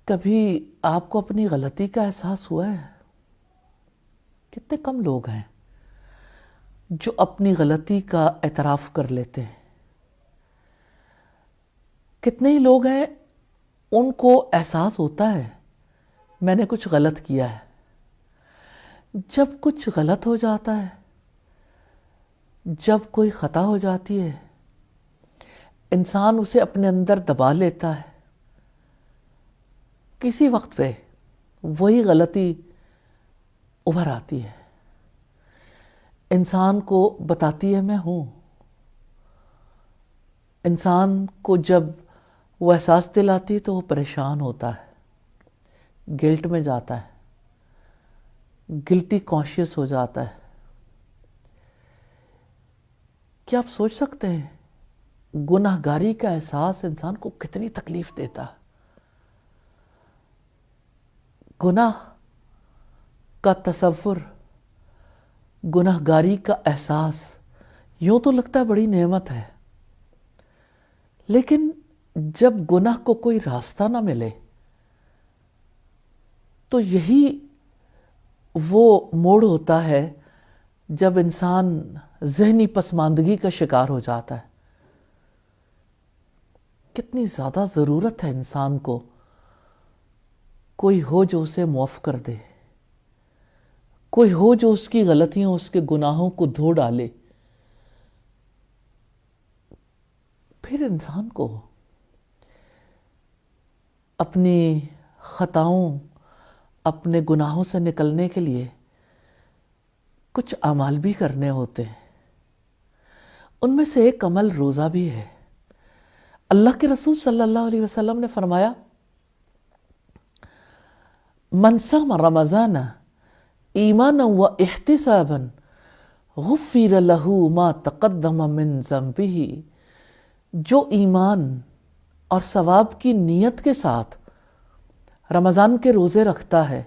کبھی آپ کو اپنی غلطی کا احساس ہوا ہے؟ کتنے کم لوگ ہیں جو اپنی غلطی کا اعتراف کر لیتے ہیں. کتنے ہی لوگ ہیں ان کو احساس ہوتا ہے میں نے کچھ غلط کیا ہے. جب کچھ غلط ہو جاتا ہے، جب کوئی خطا ہو جاتی ہے، انسان اسے اپنے اندر دبا لیتا ہے. کسی وقت پہ وہی غلطی ابھر آتی ہے، انسان کو بتاتی ہے میں ہوں. انسان کو جب وہ احساس دلاتی تو وہ پریشان ہوتا ہے، گلٹ میں جاتا ہے، گلٹی کانشیس ہو جاتا ہے. کیا آپ سوچ سکتے ہیں گناہ گاری کا احساس انسان کو کتنی تکلیف دیتا ہے؟ گناہ کا تصور، گناہ گاری کا احساس یوں تو لگتا ہے بڑی نعمت ہے، لیکن جب گناہ کو کوئی راستہ نہ ملے تو یہی وہ موڑ ہوتا ہے جب انسان ذہنی پسماندگی کا شکار ہو جاتا ہے. کتنی زیادہ ضرورت ہے انسان کو کوئی ہو جو اسے معاف کر دے، کوئی ہو جو اس کی غلطیوں، اس کے گناہوں کو دھو ڈالے. پھر انسان کو اپنی خطاؤں، اپنے گناہوں سے نکلنے کے لیے کچھ اعمال بھی کرنے ہوتے ہیں. ان میں سے ایک عمل روزہ بھی ہے. اللہ کے رسول صلی اللہ علیہ وسلم نے فرمایا من صام رمضان ایمانا و احتسابا غفر له ما تقدم من ذنبه. جو ایمان اور ثواب کی نیت کے ساتھ رمضان کے روزے رکھتا ہے،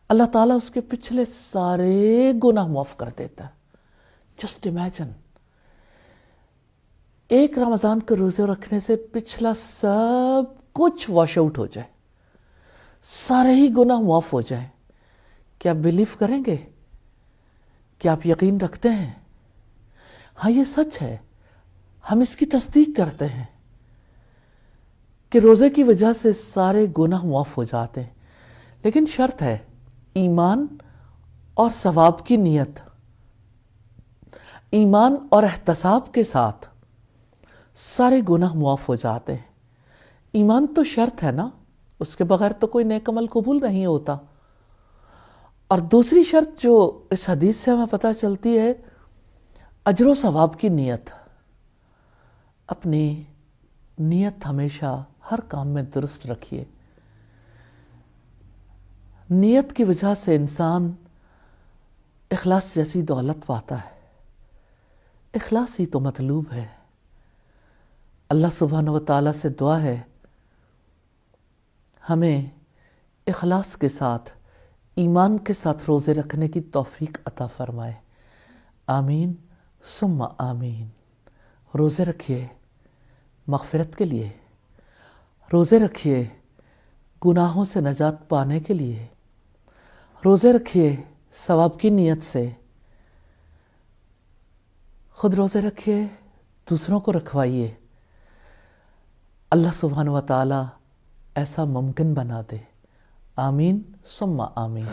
اللہ تعالیٰ اس کے پچھلے سارے گناہ معاف کر دیتا ہے. جسٹ امیجن، ایک رمضان کے روزے رکھنے سے پچھلا سب کچھ واش آؤٹ ہو جائے، سارے ہی گناہ معاف ہو جائیں. کیا آپ بلیو کریں گے؟ کیا آپ یقین رکھتے ہیں؟ ہاں، یہ سچ ہے، ہم اس کی تصدیق کرتے ہیں کہ روزے کی وجہ سے سارے گناہ معاف ہو جاتے ہیں. لیکن شرط ہے ایمان اور ثواب کی نیت، ایمان اور احتساب کے ساتھ سارے گناہ معاف ہو جاتے ہیں. ایمان تو شرط ہے نا، اس کے بغیر تو کوئی نیک عمل قبول نہیں ہوتا. اور دوسری شرط جو اس حدیث سے ہمیں پتہ چلتی ہے، اجر و ثواب کی نیت. اپنی نیت ہمیشہ ہر کام میں درست رکھیے. نیت کی وجہ سے انسان اخلاص جیسی دولت پاتا ہے. اخلاص ہی تو مطلوب ہے. اللہ سبحانہ و تعالیٰ سے دعا ہے ہمیں اخلاص کے ساتھ، ایمان کے ساتھ روزے رکھنے کی توفیق عطا فرمائے. آمین ثم آمین. روزے رکھیے مغفرت کے لیے، روزے رکھیے گناہوں سے نجات پانے کے لیے، روزے رکھیے ثواب کی نیت سے. خود روزے رکھیے، دوسروں کو رکھوائیے. اللہ سبحانہ و تعالیٰ ایسا ممکن بنا دے. آمین ثم آمین.